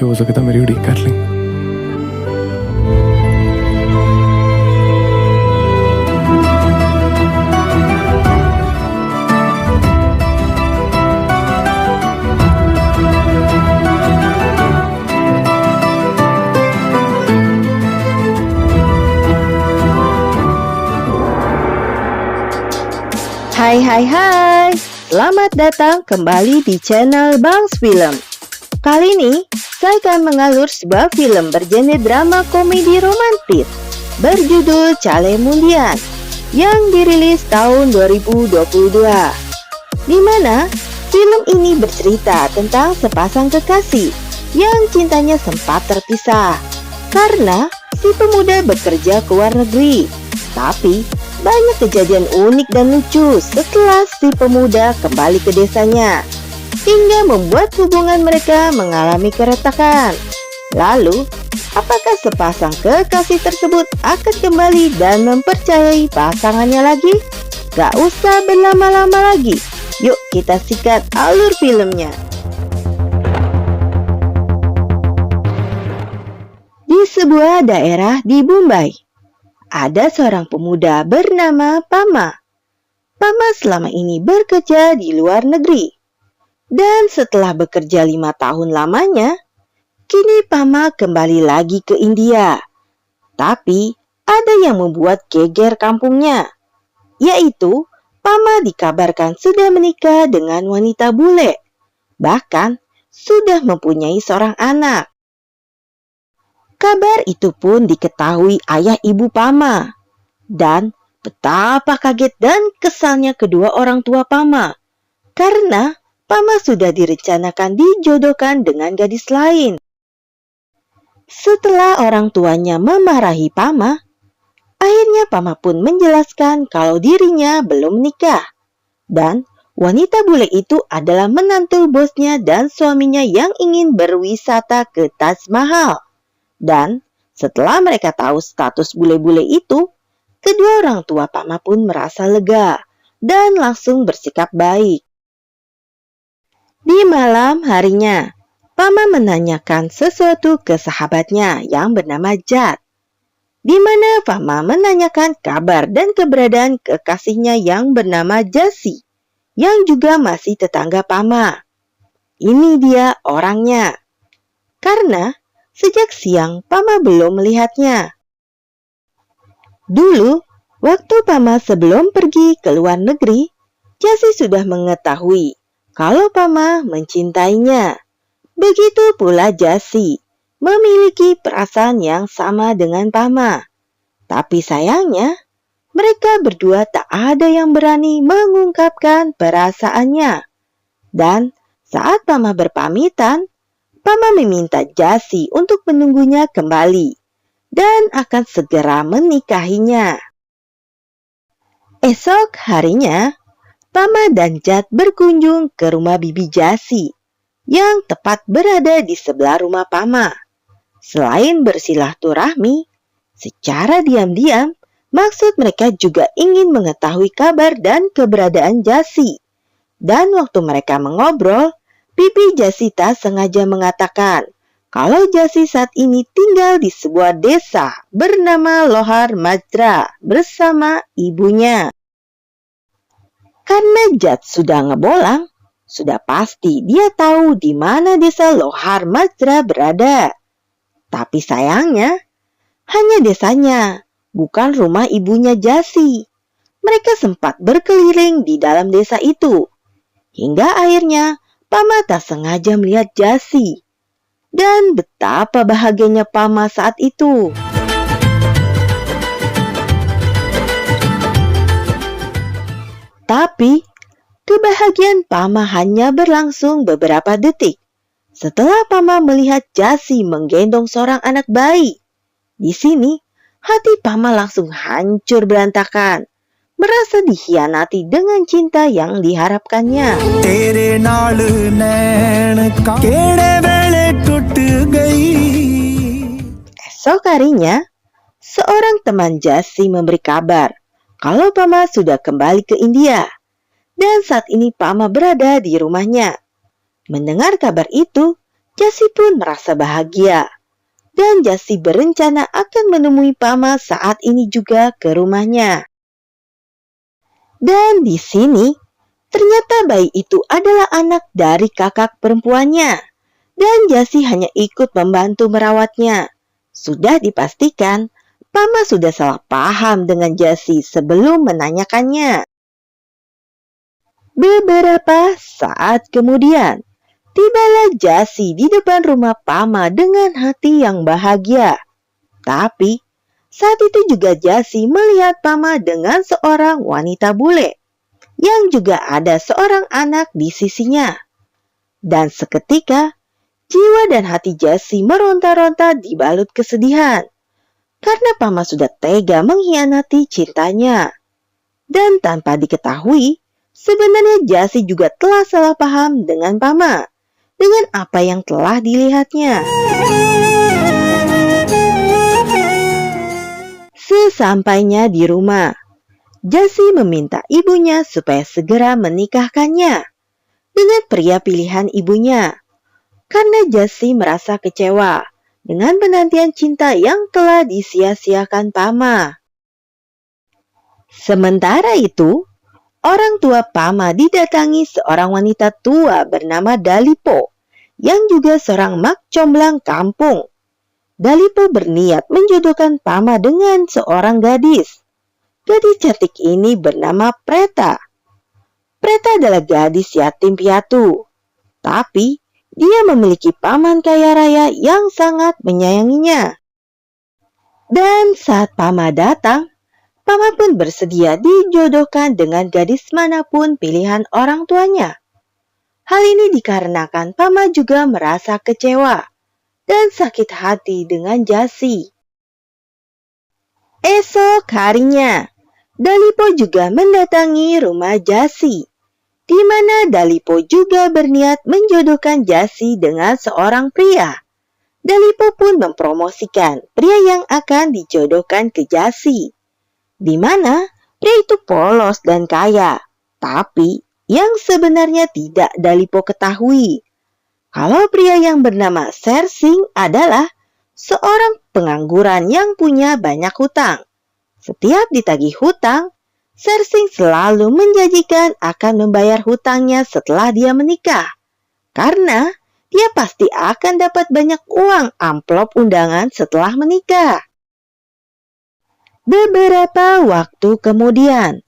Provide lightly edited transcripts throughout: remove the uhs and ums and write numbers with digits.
कि हो सके तो मेरी उड़ीक कर लें। Hai, selamat datang kembali di channel Bangs Film. Kali ini, saya akan mengalur sebuah film bergenre drama komedi romantis berjudul Cale Mundian yang dirilis tahun 2022, di mana film ini bercerita tentang sepasang kekasih yang cintanya sempat terpisah karena si pemuda bekerja ke luar negeri. Tapi banyak kejadian unik dan lucu setelah si pemuda kembali ke desanya, hingga membuat hubungan mereka mengalami keretakan. Lalu, apakah sepasang kekasih tersebut akan kembali dan mempercayai pasangannya lagi? Gak usah berlama-lama lagi, yuk kita sikat alur filmnya. Di sebuah daerah di Mumbai, ada seorang pemuda bernama Pama. Pama selama ini bekerja di luar negeri. Dan setelah bekerja 5 tahun lamanya, kini Pama kembali lagi ke India. Tapi ada yang membuat geger kampungnya, yaitu Pama dikabarkan sudah menikah dengan wanita bule. Bahkan sudah mempunyai seorang anak. Kabar itu pun diketahui ayah ibu Pama, dan betapa kaget dan kesalnya kedua orang tua Pama, karena Pama sudah direncanakan dijodohkan dengan gadis lain. Setelah orang tuanya memarahi Pama, akhirnya Pama pun menjelaskan kalau dirinya belum menikah, dan wanita bule itu adalah menantu bosnya dan suaminya yang ingin berwisata ke Taj Mahal. Dan setelah mereka tahu status bule-bule itu, kedua orang tua Pama pun merasa lega dan langsung bersikap baik. Di malam harinya, Pama menanyakan sesuatu ke sahabatnya yang bernama Jad, di mana Pama menanyakan kabar dan keberadaan kekasihnya yang bernama Jasi, yang juga masih tetangga Pama. Ini dia orangnya. Karena sejak siang, Pama belum melihatnya. Dulu, waktu Pama sebelum pergi ke luar negeri, Jasi sudah mengetahui kalau Pama mencintainya. Begitu pula Jasi memiliki perasaan yang sama dengan Pama. Tapi sayangnya, mereka berdua tak ada yang berani mengungkapkan perasaannya. Dan saat Pama berpamitan, Pama meminta Jasi untuk menunggunya kembali dan akan segera menikahinya. Esok harinya, Pama dan Jad berkunjung ke rumah bibi Jasi yang tepat berada di sebelah rumah Pama. Selain bersilaturahmi, secara diam-diam, maksud mereka juga ingin mengetahui kabar dan keberadaan Jasi. Dan waktu mereka mengobrol, Bibi Jasita sengaja mengatakan kalau Jasi saat ini tinggal di sebuah desa bernama Lohar Majra bersama ibunya. Karena Jad sudah ngebolang, sudah pasti dia tahu di mana desa Lohar Majra berada. Tapi sayangnya, hanya desanya, bukan rumah ibunya Jasi. Mereka sempat berkeliling di dalam desa itu, hingga akhirnya Pama tak sengaja melihat Jasi, dan betapa bahagianya Pama saat itu. Tapi, kebahagiaan Pama hanya berlangsung beberapa detik setelah Pama melihat Jasi menggendong seorang anak bayi. Di sini, hati Pama langsung hancur berantakan, merasa dikhianati dengan cinta yang diharapkannya. Esok harinya, seorang teman Jasi memberi kabar kalau Pama sudah kembali ke India dan saat ini Pama berada di rumahnya. Mendengar kabar itu, Jasi pun merasa bahagia. Dan Jasi berencana akan menemui Pama saat ini juga ke rumahnya. Dan di sini, ternyata bayi itu adalah anak dari kakak perempuannya. Dan Jasi hanya ikut membantu merawatnya. Sudah dipastikan, Pama sudah salah paham dengan Jasi sebelum menanyakannya. Beberapa saat kemudian, tibalah Jasi di depan rumah Pama dengan hati yang bahagia. Tapi, saat itu juga Jasi melihat Pama dengan seorang wanita bule, yang juga ada seorang anak di sisinya. Dan seketika, jiwa dan hati Jasi meronta-ronta dibalut kesedihan, karena Pama sudah tega mengkhianati cintanya. Dan tanpa diketahui, sebenarnya Jasi juga telah salah paham dengan Pama, dengan apa yang telah dilihatnya. Sesampainya di rumah, Jasi meminta ibunya supaya segera menikahkannya dengan pria pilihan ibunya, karena Jasi merasa kecewa dengan penantian cinta yang telah disia-siakan Pama. Sementara itu, orang tua Pama didatangi seorang wanita tua bernama Dalipo, yang juga seorang mak comblang kampung. Dalipo berniat menjodohkan Pama dengan seorang gadis. Gadis cantik ini bernama Preta. Preta adalah gadis yatim piatu, tapi dia memiliki paman kaya raya yang sangat menyayanginya. Dan saat Pama datang, Pama pun bersedia dijodohkan dengan gadis manapun pilihan orang tuanya. Hal ini dikarenakan Pama juga merasa kecewa dan sakit hati dengan Jasi. Esok harinya, Dalipo juga mendatangi rumah Jasi, di mana Dalipo juga berniat menjodohkan Jasi dengan seorang pria. Dalipo pun mempromosikan pria yang akan dijodohkan ke Jasi, di mana pria itu polos dan kaya, tapi yang sebenarnya tidak Dalipo ketahui, kalau pria yang bernama Sersing adalah seorang pengangguran yang punya banyak hutang. Setiap ditagih hutang, Sersing selalu menjanjikan akan membayar hutangnya setelah dia menikah, karena dia pasti akan dapat banyak uang amplop undangan setelah menikah. Beberapa waktu kemudian,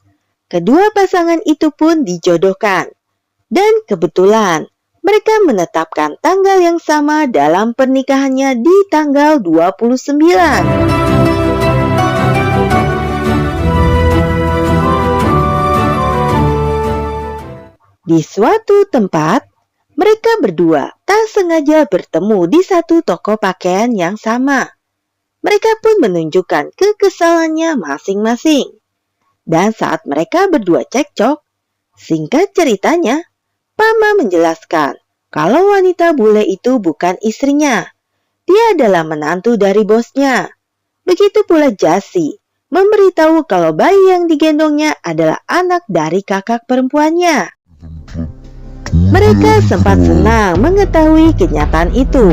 kedua pasangan itu pun dijodohkan, dan kebetulan mereka menetapkan tanggal yang sama dalam pernikahannya di tanggal 29. Di suatu tempat, mereka berdua tak sengaja bertemu di satu toko pakaian yang sama. Mereka pun menunjukkan kekesalannya masing-masing. Dan saat mereka berdua cekcok, singkat ceritanya, Pama menjelaskan kalau wanita bule itu bukan istrinya. Dia adalah menantu dari bosnya. Begitu pula Jasi memberitahu kalau bayi yang digendongnya adalah anak dari kakak perempuannya. Mereka sempat senang mengetahui kenyataan itu,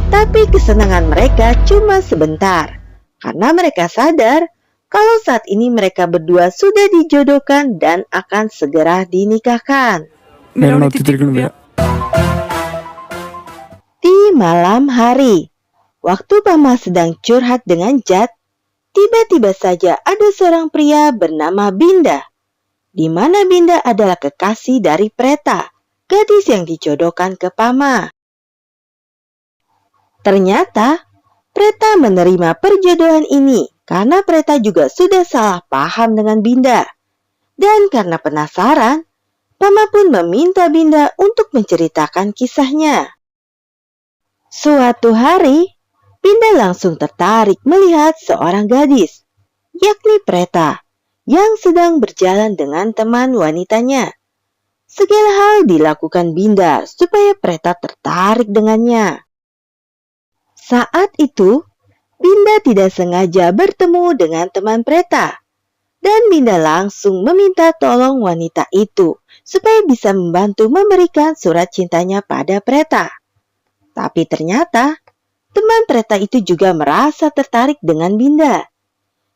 tapi kesenangan mereka cuma sebentar, karena mereka sadar kalau saat ini mereka berdua sudah dijodohkan dan akan segera dinikahkan. Di malam hari, waktu Pama sedang curhat dengan Jat, tiba-tiba saja ada seorang pria bernama Binda, di mana Binda adalah kekasih dari Preta, gadis yang dijodohkan ke Pama. Ternyata, Preta menerima perjodohan ini karena Preta juga sudah salah paham dengan Binda. Dan karena penasaran, Pama pun meminta Binda untuk menceritakan kisahnya. Suatu hari, Binda langsung tertarik melihat seorang gadis, yakni Preta, yang sedang berjalan dengan teman wanitanya. Segala hal dilakukan Binda supaya Preta tertarik dengannya. Saat itu, Binda tidak sengaja bertemu dengan teman Preta, dan Binda langsung meminta tolong wanita itu supaya bisa membantu memberikan surat cintanya pada Preta. Tapi ternyata teman Preta itu juga merasa tertarik dengan Binda.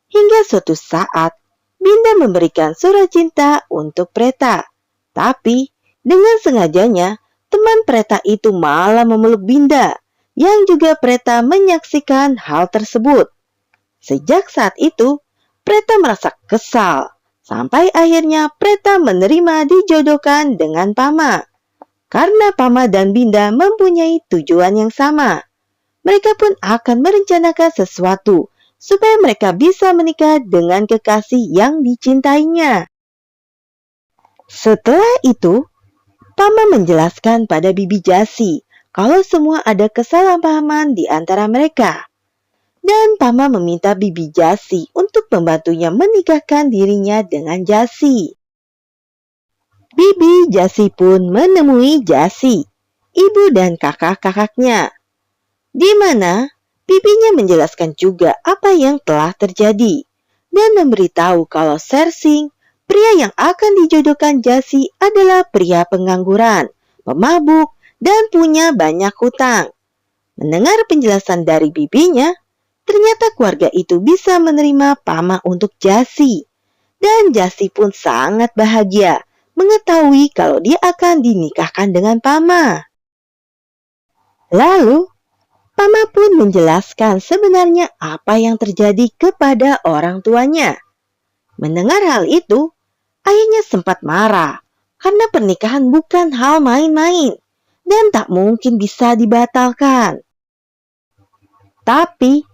Hingga suatu saat, Binda memberikan surat cinta untuk Preta. Tapi dengan sengajanya, teman Preta itu malah memeluk Binda, yang juga Preta menyaksikan hal tersebut. Sejak saat itu, Preta merasa kesal, sampai akhirnya Preta menerima dijodohkan dengan Pama. Karena Pama dan Binda mempunyai tujuan yang sama. Mereka pun akan merencanakan sesuatu supaya mereka bisa menikah dengan kekasih yang dicintainya. Setelah itu, Pama menjelaskan pada Bibi Jasi kalau semua ada kesalahpahaman di antara mereka. Dan Pama meminta Bibi Jasi untuk membantunya menikahkan dirinya dengan Jasi. Bibi Jasi pun menemui Jasi, ibu dan kakak-kakaknya, di mana bibinya menjelaskan juga apa yang telah terjadi dan memberitahu kalau Sersing, pria yang akan dijodohkan Jasi, adalah pria pengangguran, pemabuk, dan punya banyak hutang. Mendengar penjelasan dari bibinya, ternyata keluarga itu bisa menerima Pama untuk Jasi. Dan Jasi pun sangat bahagia mengetahui kalau dia akan dinikahkan dengan Pama. Lalu, Pama pun menjelaskan sebenarnya apa yang terjadi kepada orang tuanya. Mendengar hal itu, ayahnya sempat marah karena pernikahan bukan hal main-main dan tak mungkin bisa dibatalkan. Tapi,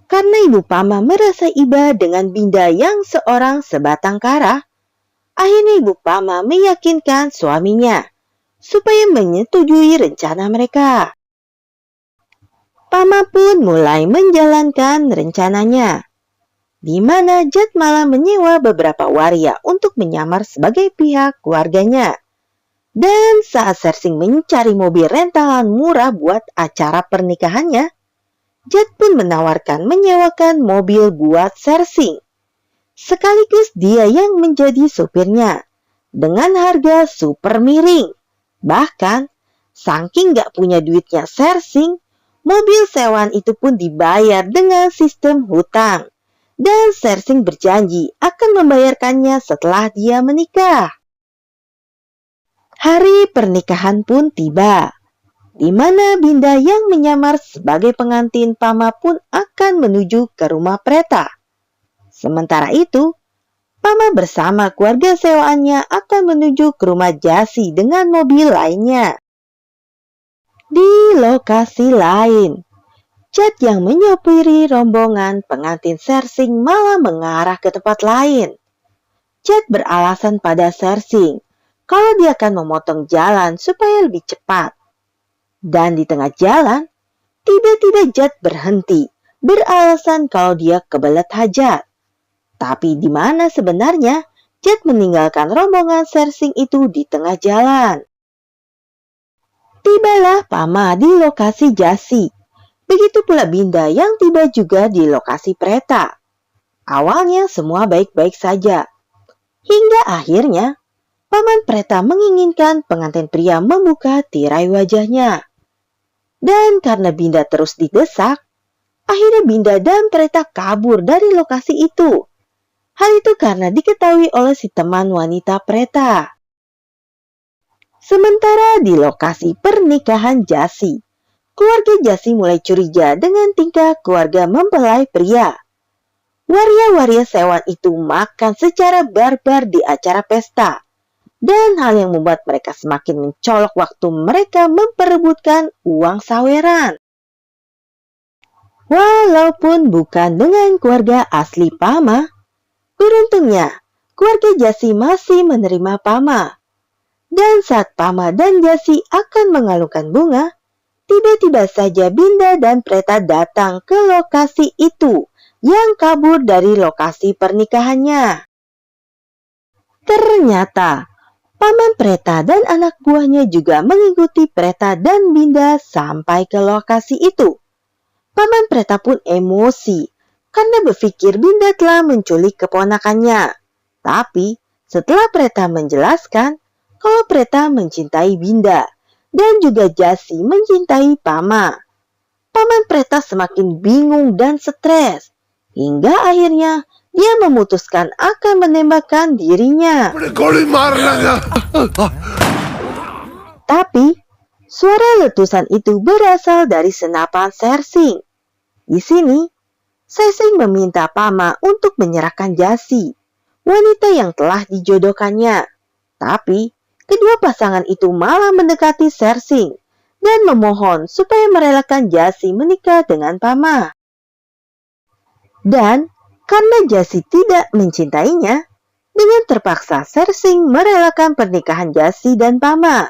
karena ibu Pama merasa iba dengan Binda yang seorang sebatang kara, akhirnya ibu Pama meyakinkan suaminya supaya menyetujui rencana mereka. Pama pun mulai menjalankan rencananya, di mana Jat malah menyewa beberapa waria untuk menyamar sebagai pihak keluarganya. Dan saat Sersing mencari mobil rentalan murah buat acara pernikahannya, Jat pun menawarkan menyewakan mobil buat Sersing. Sekaligus dia yang menjadi supirnya, dengan harga super miring. Bahkan, saking gak punya duitnya Sersing, mobil sewaan itu pun dibayar dengan sistem hutang. Dan Sersing berjanji akan membayarkannya setelah dia menikah. Hari pernikahan pun tiba, di mana Binda yang menyamar sebagai pengantin Pama pun akan menuju ke rumah Preta. Sementara itu, Pama bersama keluarga sewaannya akan menuju ke rumah Jasi dengan mobil lainnya. Di lokasi lain, Jat yang menyopiri rombongan pengantin Sersing malah mengarah ke tempat lain. Jat beralasan pada Sersing kalau dia akan memotong jalan supaya lebih cepat. Dan di tengah jalan, tiba-tiba Jat berhenti, beralasan kalau dia kebelet hajat. Tapi di mana sebenarnya Jat meninggalkan rombongan Sersing itu di tengah jalan. Tibalah Pama di lokasi Jasi. Begitu pula Binda yang tiba juga di lokasi Preta. Awalnya semua baik-baik saja. Hingga akhirnya, Paman Preta menginginkan pengantin pria membuka tirai wajahnya. Dan karena Binda terus didesak, akhirnya Binda dan Preta kabur dari lokasi itu. Hal itu karena diketahui oleh si teman wanita Preta. Sementara di lokasi pernikahan Jasi, keluarga Jasi mulai curiga dengan tingkah keluarga mempelai pria. Waria-waria sewaan itu makan secara barbar di acara pesta. Dan hal yang membuat mereka semakin mencolok waktu mereka memperebutkan uang saweran. Walaupun bukan dengan keluarga asli Pama, beruntungnya keluarga Jasi masih menerima Pama. Dan saat Pama dan Jasi akan mengalungkan bunga, tiba-tiba saja Binda dan Preta datang ke lokasi itu yang kabur dari lokasi pernikahannya. Ternyata Paman Preta dan anak buahnya juga mengikuti Preta dan Binda sampai ke lokasi itu. Paman Preta pun emosi karena berpikir Binda telah menculik keponakannya. Tapi setelah Preta menjelaskan kalau Preta mencintai Binda dan juga Jasi mencintai Pama. Paman Preta semakin bingung dan stres, hingga akhirnya dia memutuskan akan menembakkan dirinya. Tapi, suara letusan itu berasal dari senapan Sersing. Di sini, Sersing meminta Pama untuk menyerahkan Jasi, wanita yang telah dijodohkannya. Tapi, kedua pasangan itu malah mendekati Sersing dan memohon supaya merelakan Jasi menikah dengan Pama. Dan karena Jasi tidak mencintainya, dengan terpaksa Sersing merelakan pernikahan Jasi dan Pama.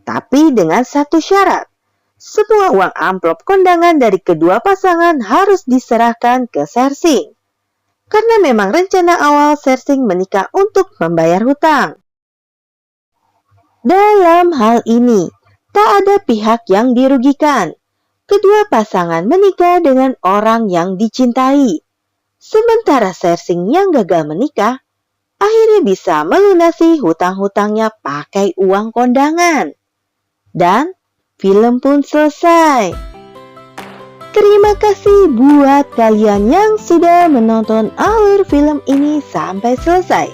Tapi dengan satu syarat, semua uang amplop kondangan dari kedua pasangan harus diserahkan ke Sersing. Karena memang rencana awal Sersing menikah untuk membayar hutang. Dalam hal ini, tak ada pihak yang dirugikan. Kedua pasangan menikah dengan orang yang dicintai. Sementara Sersing yang gagal menikah, akhirnya bisa melunasi hutang-hutangnya pakai uang kondangan. Dan film pun selesai. Terima kasih buat kalian yang sudah menonton alur film ini sampai selesai.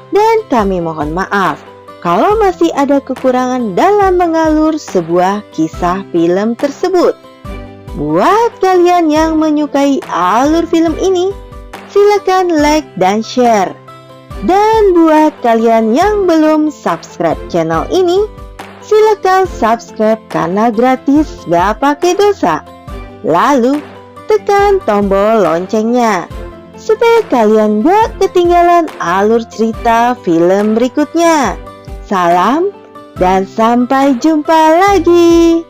Dan kami mohon maaf kalau masih ada kekurangan dalam mengalur sebuah kisah film tersebut. Buat kalian yang menyukai alur film ini, silakan like dan share. Dan buat kalian yang belum subscribe channel ini, silakan subscribe karena gratis, gak pakai dosa. Lalu tekan tombol loncengnya supaya kalian gak ketinggalan alur cerita film berikutnya. Salam dan sampai jumpa lagi.